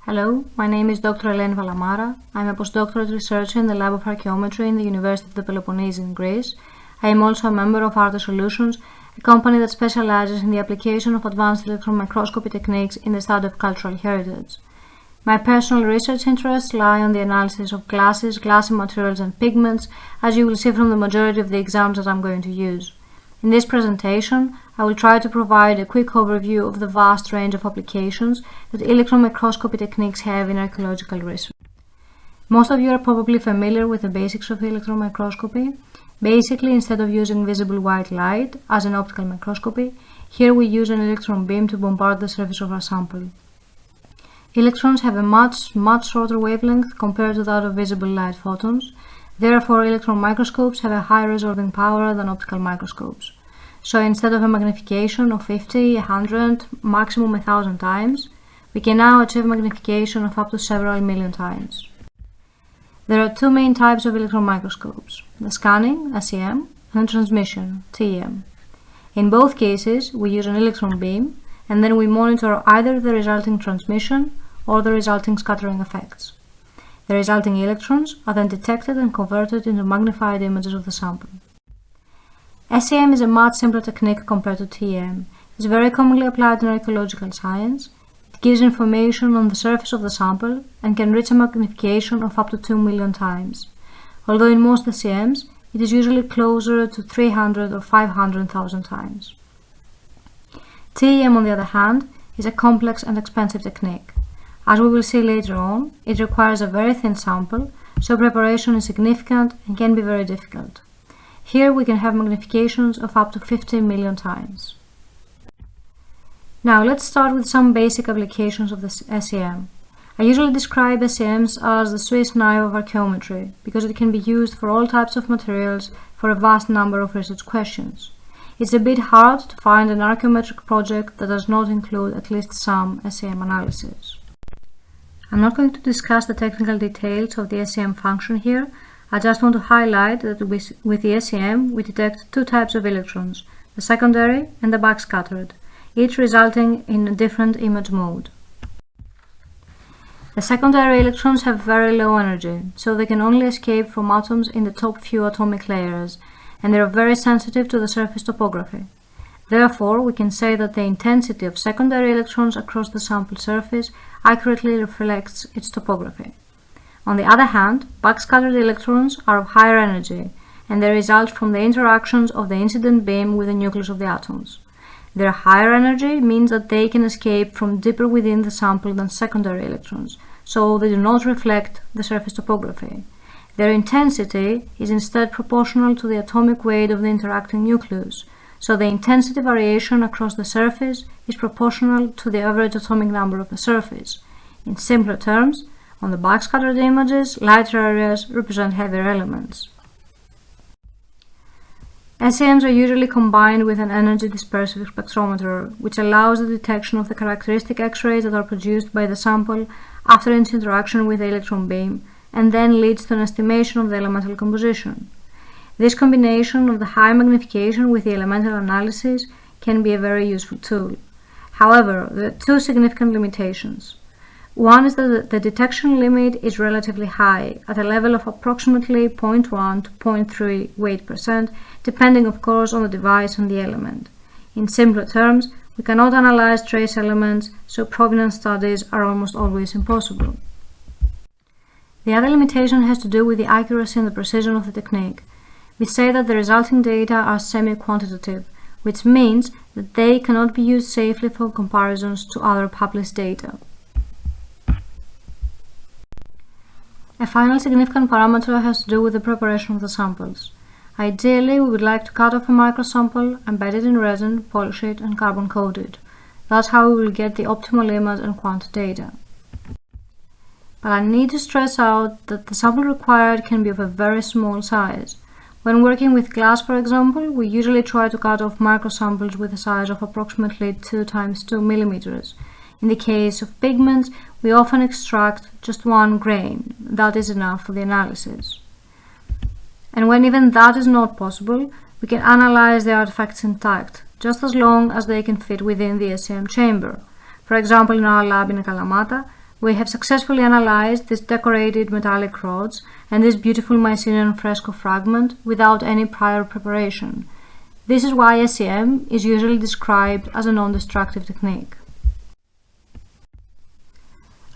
Hello, my name is Dr. Eleni Palamara. I'm a postdoctoral researcher in the lab of Archaeometry in the University of the Peloponnese in Greece. I am also a member of Arta Solutions, a company that specializes in the application of advanced electron microscopy techniques in the study of cultural heritage. My personal research interests lie on the analysis of glazes, glassy materials and pigments, as you will see from the majority of the exams that I'm going to use. In this presentation, I will try to provide a quick overview of the vast range of applications that electron microscopy techniques have in archaeological research. Most of you are probably familiar with the basics of electron microscopy. Basically, instead of using visible white light, as in optical microscopy, here we use an electron beam to bombard the surface of our sample. Electrons have a much shorter wavelength compared to that of visible light photons. Therefore, electron microscopes have a higher resolving power than optical microscopes. So instead of a magnification of 50, 100, maximum 1000 times, we can now achieve magnification of up to several million times. There are two main types of electron microscopes, the scanning, SEM, and the transmission, TEM. In both cases, we use an electron beam, and then we monitor either the resulting transmission or the resulting scattering effects. The resulting electrons are then detected and converted into magnified images of the sample. SEM is a much simpler technique compared to TEM. It is very commonly applied in archaeological science. It gives information on the surface of the sample and can reach a magnification of up to 2 million times. Although in most SEMs, it is usually closer to 300 or 500,000 times. TEM, on the other hand, is a complex and expensive technique. As we will see later on, it requires a very thin sample, so preparation is significant and can be very difficult. Here we can have magnifications of up to 50 million times. Now let's start with some basic applications of the SEM. I usually describe SEMs as the Swiss knife of archaeometry because it can be used for all types of materials for a vast number of research questions. It's a bit hard to find an archaeometric project that does not include at least some SEM analysis. I'm not going to discuss the technical details of the SEM function here. I just want to highlight that with the SEM we detect two types of electrons, the secondary and the backscattered, each resulting in a different image mode. The secondary electrons have very low energy, so they can only escape from atoms in the top few atomic layers, and they are very sensitive to the surface topography. Therefore, we can say that the intensity of secondary electrons across the sample surface accurately reflects its topography. On the other hand, backscattered electrons are of higher energy, and they result from the interactions of the incident beam with the nucleus of the atoms. Their higher energy means that they can escape from deeper within the sample than secondary electrons, so they do not reflect the surface topography. Their intensity is instead proportional to the atomic weight of the interacting nucleus, so the intensity variation across the surface is proportional to the average atomic number of the surface. In simpler terms, on the backscattered images, lighter areas represent heavier elements. SEMs are usually combined with an energy dispersive spectrometer, which allows the detection of the characteristic X-rays that are produced by the sample after its interaction with the electron beam, and then leads to an estimation of the elemental composition. This combination of the high magnification with the elemental analysis can be a very useful tool. However, there are two significant limitations. One is that the detection limit is relatively high, at a level of approximately 0.1 to 0.3 weight%, depending of course on the device and the element. In simpler terms, we cannot analyze trace elements, so provenance studies are almost always impossible. The other limitation has to do with the accuracy and the precision of the technique. We say that the resulting data are semi-quantitative, which means that they cannot be used safely for comparisons to other published data. A final significant parameter has to do with the preparation of the samples. Ideally, we would like to cut off a microsample, embed it in resin, polish it, and carbon coat it. That's how we will get the optimal image and quant data. But I need to stress out that the sample required can be of a very small size. When working with glass, for example, we usually try to cut off microsamples with a size of approximately 2 × 2 mm. In the case of pigments, we often extract just 1 grain. That is enough for the analysis. And when even that is not possible, we can analyze the artifacts intact, just as long as they can fit within the SEM chamber. For example, in our lab in Kalamata, We have successfully analyzed these decorated metallic rods and this beautiful Mycenaean fresco fragment without any prior preparation. This is why SEM is usually described as a non-destructive technique.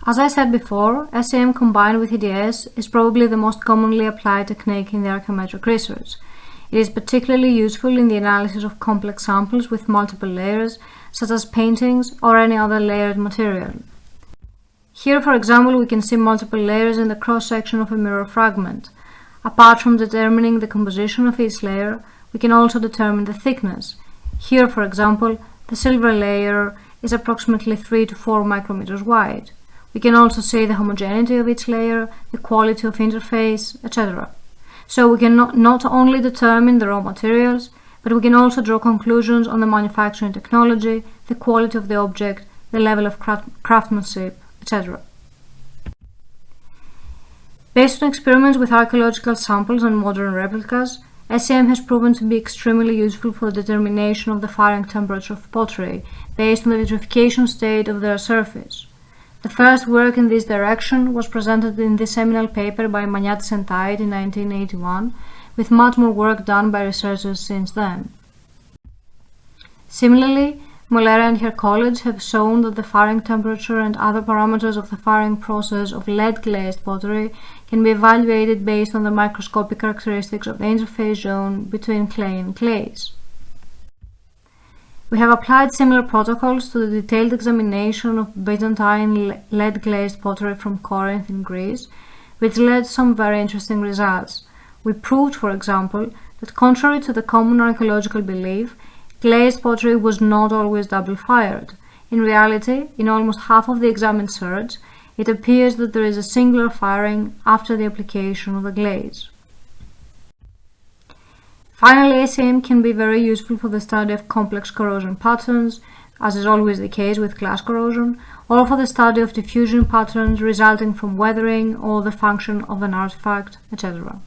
As I said before, SEM combined with EDS is probably the most commonly applied technique in the archaeometric research. It is particularly useful in the analysis of complex samples with multiple layers, such as paintings or any other layered material. Here, for example, we can see multiple layers in the cross-section of a mirror fragment. Apart from determining the composition of each layer, we can also determine the thickness. Here, for example, the silver layer is approximately 3 to 4 micrometers wide. We can also see the homogeneity of each layer, the quality of interface, etc. So we can not only determine the raw materials, but we can also draw conclusions on the manufacturing technology, the quality of the object, the level of craftsmanship, etc. Based on experiments with archaeological samples and modern replicas, SEM has proven to be extremely useful for the determination of the firing temperature of pottery based on the vitrification state of their surface. The first work in this direction was presented in this seminal paper by Maniatis and Tait in 1981, with much more work done by researchers since then. Similarly, Molera and her colleagues have shown that the firing temperature and other parameters of the firing process of lead-glazed pottery can be evaluated based on the microscopic characteristics of the interface zone between clay and glaze. We have applied similar protocols to the detailed examination of Byzantine lead-glazed pottery from Corinth in Greece, which led to some very interesting results. We proved, for example, that contrary to the common archaeological belief, glazed pottery was not always double-fired. In reality, in almost half of the examined sherds, it appears that there is a singular firing after the application of the glaze. Finally, SEM can be very useful for the study of complex corrosion patterns, as is always the case with glass corrosion, or for the study of diffusion patterns resulting from weathering or the function of an artifact, etc.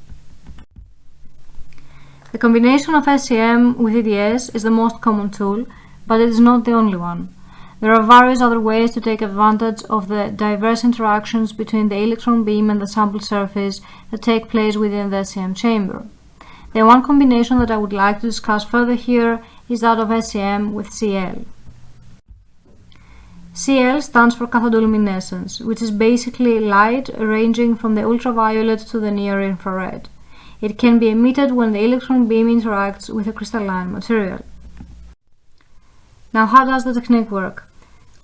The combination of SEM with EDS is the most common tool, but it is not the only one. There are various other ways to take advantage of the diverse interactions between the electron beam and the sample surface that take place within the SEM chamber. The one combination that I would like to discuss further here is that of SEM with CL. CL stands for cathodoluminescence, which is basically light ranging from the ultraviolet to the near infrared. It can be emitted when the electron beam interacts with a crystalline material. Now, how does the technique work?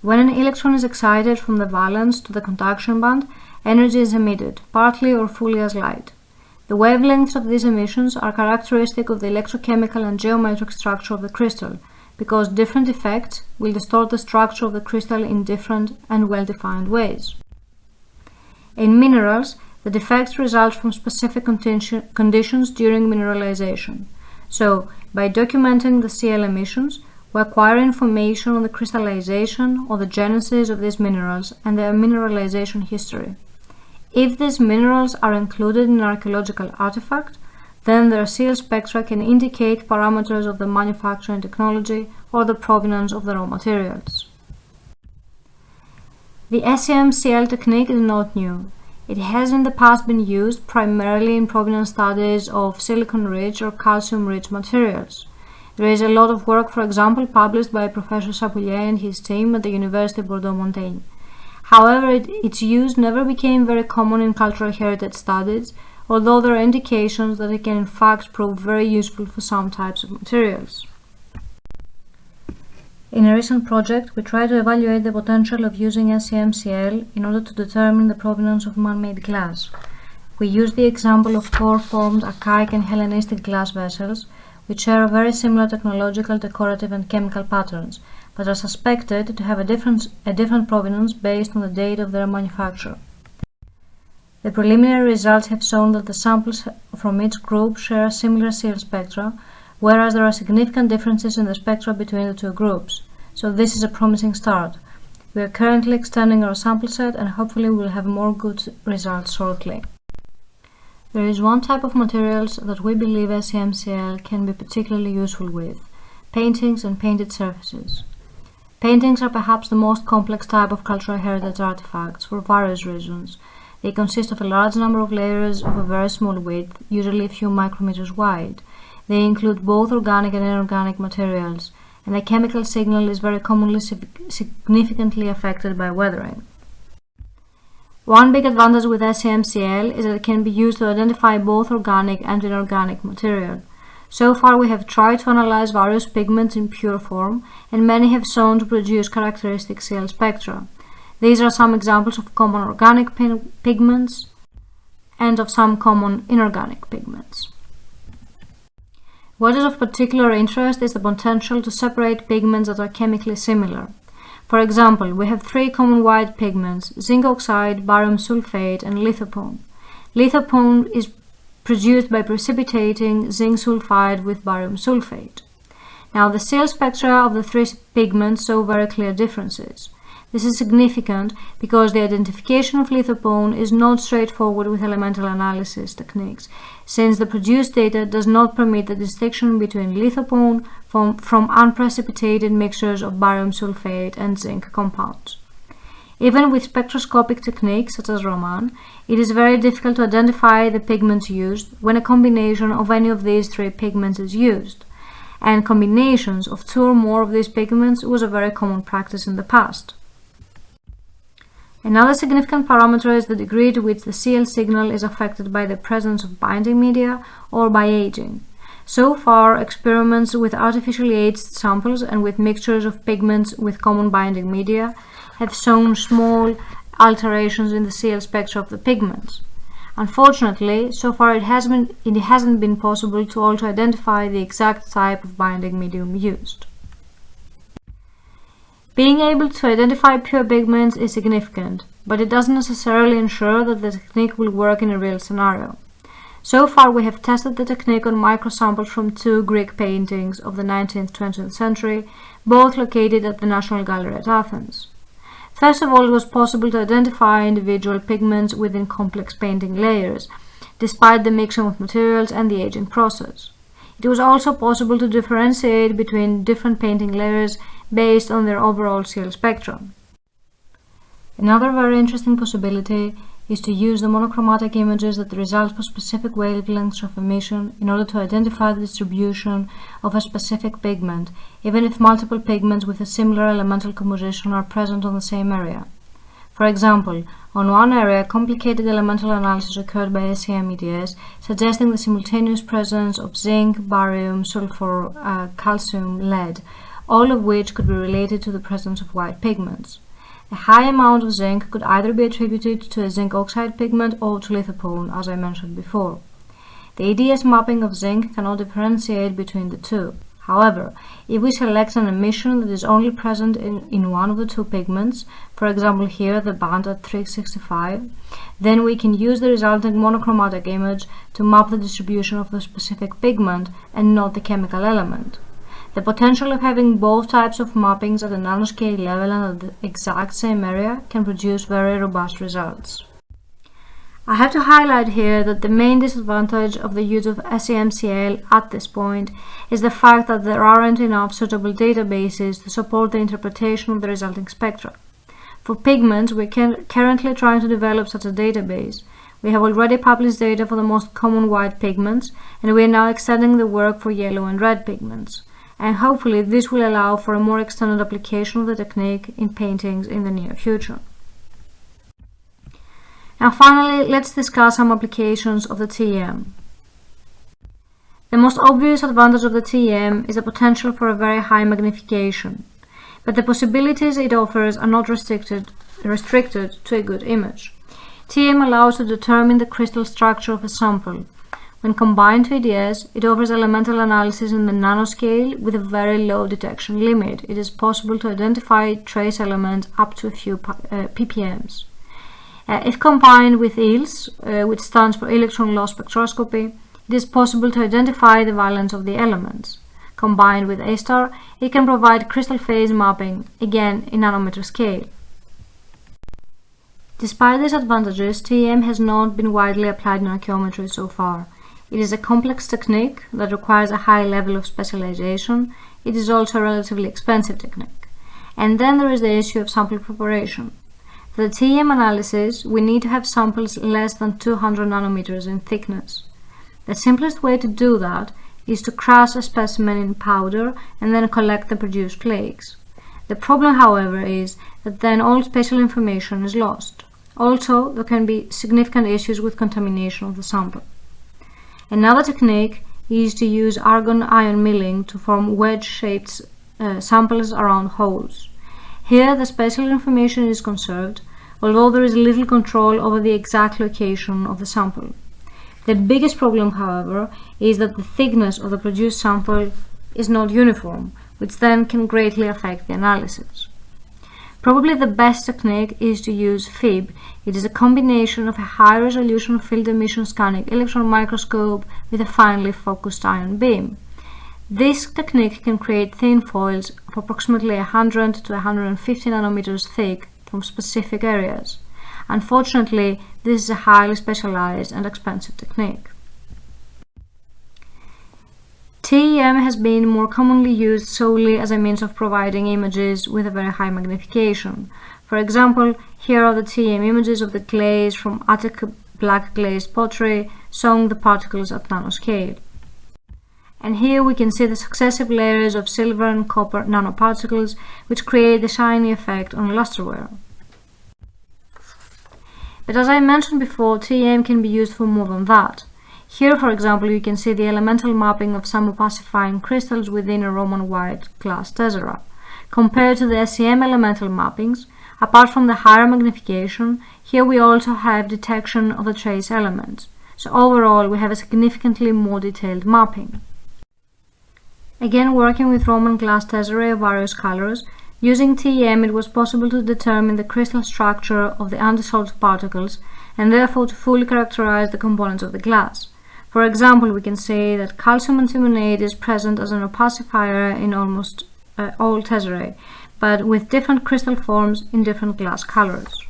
When an electron is excited from the valence to the conduction band, energy is emitted, partly or fully as light. The wavelengths of these emissions are characteristic of the electrochemical and geometric structure of the crystal, because different effects will distort the structure of the crystal in different and well-defined ways. In minerals, the defects result from specific conditions during mineralization. So, by documenting the CL emissions, we acquire information on the crystallization or the genesis of these minerals and their mineralization history. If these minerals are included in an archaeological artifact, then their CL spectra can indicate parameters of the manufacturing technology or the provenance of the raw materials. The SEM-CL technique is not new. It has in the past been used primarily in provenance studies of silicon-rich or calcium-rich materials. There is a lot of work, for example, published by Professor Sapoulier and his team at the University of Bordeaux-Montaigne. However, its use never became very common in cultural heritage studies, although there are indications that it can in fact prove very useful for some types of materials. In a recent project, we tried to evaluate the potential of using SEM-CL in order to determine the provenance of man-made glass. We used the example of core-formed archaic and Hellenistic glass vessels, which share very similar technological, decorative and chemical patterns, but are suspected to have a different provenance based on the date of their manufacture. The preliminary results have shown that the samples from each group share similar CL spectra, whereas there are significant differences in the spectra between the two groups. So this is a promising start. We are currently extending our sample set and hopefully we will have more good results shortly. There is one type of materials that we believe SEM-CL can be particularly useful with: paintings and painted surfaces. Paintings are perhaps the most complex type of cultural heritage artifacts for various reasons. They consist of a large number of layers of a very small width, usually a few micrometers wide. They include both organic and inorganic materials, and the chemical signal is very commonly significantly affected by weathering. One big advantage with SEMCL is that it can be used to identify both organic and inorganic material. So far we have tried to analyze various pigments in pure form, and many have shown to produce characteristic CL spectra. These are some examples of common organic pigments and of some common inorganic pigments. What is of particular interest is the potential to separate pigments that are chemically similar. For example, we have three common white pigments: zinc oxide, barium sulfate, and lithopone. Lithopone is produced by precipitating zinc sulfide with barium sulfate. Now, the CL spectra of the three pigments show very clear differences. This is significant because the identification of lithopone is not straightforward with elemental analysis techniques, since the produced data does not permit the distinction between lithopone from unprecipitated mixtures of barium sulfate and zinc compounds. Even with spectroscopic techniques such as Raman, it is very difficult to identify the pigments used when a combination of any of these three pigments is used, and combinations of two or more of these pigments was a very common practice in the past. Another significant parameter is the degree to which the CL signal is affected by the presence of binding media or by aging. So far, experiments with artificially aged samples and with mixtures of pigments with common binding media have shown small alterations in the CL spectra of the pigments. Unfortunately, so far it hasn't been possible to also identify the exact type of binding medium used. Being able to identify pure pigments is significant, but it doesn't necessarily ensure that the technique will work in a real scenario. So far we have tested the technique on microsamples from two Greek paintings of the 19th-20th century, both located at the National Gallery at Athens. First of all, it was possible to identify individual pigments within complex painting layers, despite the mixing of materials and the aging process. It was also possible to differentiate between different painting layers based on their overall CL spectrum. Another very interesting possibility is to use the monochromatic images that result for specific wavelengths of emission in order to identify the distribution of a specific pigment, even if multiple pigments with a similar elemental composition are present on the same area. For example, on one area, complicated elemental analysis occurred by SEMETS, suggesting the simultaneous presence of zinc, barium, sulfur, calcium, lead, all of which could be related to the presence of white pigments. A high amount of zinc could either be attributed to a zinc oxide pigment or to lithopone, as I mentioned before. The EDS mapping of zinc cannot differentiate between the two. However, if we select an emission that is only present in one of the two pigments, for example here the band at 365, then we can use the resulting monochromatic image to map the distribution of the specific pigment and not the chemical element. The potential of having both types of mappings at a nanoscale level and at the exact same area can produce very robust results. I have to highlight here that the main disadvantage of the use of SEMCL at this point is the fact that there aren't enough suitable databases to support the interpretation of the resulting spectra. For pigments, we're currently trying to develop such a database. We have already published data for the most common white pigments, and we are now extending the work for yellow and red pigments. And hopefully this will allow for a more extended application of the technique in paintings in the near future. Now finally, let's discuss some applications of the TEM. The most obvious advantage of the TEM is the potential for a very high magnification, but the possibilities it offers are not restricted to a good image. TEM allows to determine the crystal structure of a sample. When combined to EDS, it offers elemental analysis in the nanoscale with a very low detection limit. It is possible to identify trace elements up to a few ppms. If combined with EELS, which stands for electron loss spectroscopy, it is possible to identify the valence of the elements. Combined with A*, it can provide crystal phase mapping, again in nanometer scale. Despite these advantages, TEM has not been widely applied in archaeometry so far. It is a complex technique that requires a high level of specialization. It is also a relatively expensive technique. And then there is the issue of sample preparation. For the TEM analysis, we need to have samples less than 200 nanometers in thickness. The simplest way to do that is to crush a specimen in powder and then collect the produced flakes. The problem, however, is that then all spatial information is lost. Also, there can be significant issues with contamination of the sample. Another technique is to use argon ion milling to form wedge-shaped samples around holes. Here, the spatial information is conserved, although there is little control over the exact location of the sample. The biggest problem, however, is that the thickness of the produced sample is not uniform, which then can greatly affect the analysis. Probably the best technique is to use FIB. It is a combination of a high-resolution field emission scanning electron microscope with a finely focused ion beam. This technique can create thin foils of approximately 100 to 150 nanometers thick from specific areas. Unfortunately, this is a highly specialized and expensive technique. TEM has been more commonly used solely as a means of providing images with a very high magnification. For example, here are the TEM images of the glaze from Attic black glazed pottery showing the particles at nanoscale. And here we can see the successive layers of silver and copper nanoparticles which create the shiny effect on lusterware. But as I mentioned before, TEM can be used for more than that. Here, for example, you can see the elemental mapping of some opacifying crystals within a Roman white glass tessera. Compared to the SEM elemental mappings, apart from the higher magnification, here we also have detection of the trace elements. So overall, we have a significantly more detailed mapping. Again, working with Roman glass tesserae of various colors, using TEM it was possible to determine the crystal structure of the undissolved particles and therefore to fully characterize the components of the glass. For example, we can say that calcium antimonate is present as an opacifier in almost all tesserae, but with different crystal forms in different glass colors.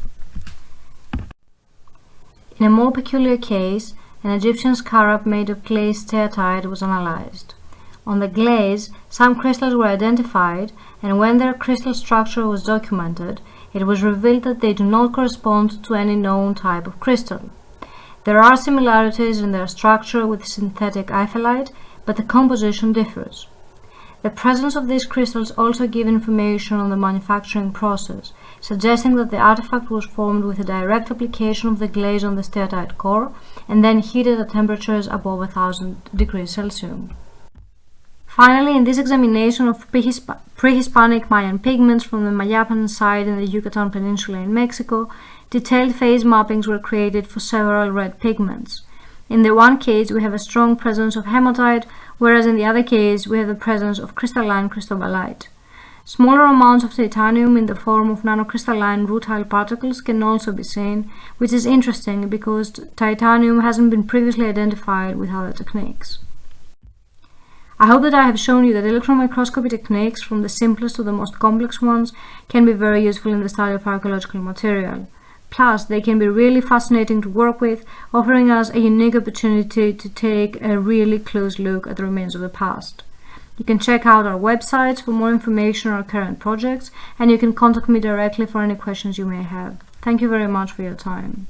In a more peculiar case, an Egyptian scarab made of glazed steatite was analyzed. On the glaze, some crystals were identified, and when their crystal structure was documented, it was revealed that they do not correspond to any known type of crystal. There are similarities in their structure with synthetic aphyllite, but the composition differs. The presence of these crystals also gives information on the manufacturing process, suggesting that the artifact was formed with a direct application of the glaze on the steatite core and then heated at temperatures above 1000 degrees Celsius. Finally, in this examination of pre-Hispanic Mayan pigments from the Mayapan site in the Yucatan Peninsula in Mexico, detailed phase mappings were created for several red pigments. In the one case, we have a strong presence of hematite, whereas in the other case, we have the presence of crystalline cristobalite. Smaller amounts of titanium in the form of nanocrystalline rutile particles can also be seen, which is interesting because titanium hasn't been previously identified with other techniques. I hope that I have shown you that electron microscopy techniques, from the simplest to the most complex ones, can be very useful in the study of archaeological material. Plus, they can be really fascinating to work with, offering us a unique opportunity to take a really close look at the remains of the past. You can check out our websites for more information on our current projects, and you can contact me directly for any questions you may have. Thank you very much for your time.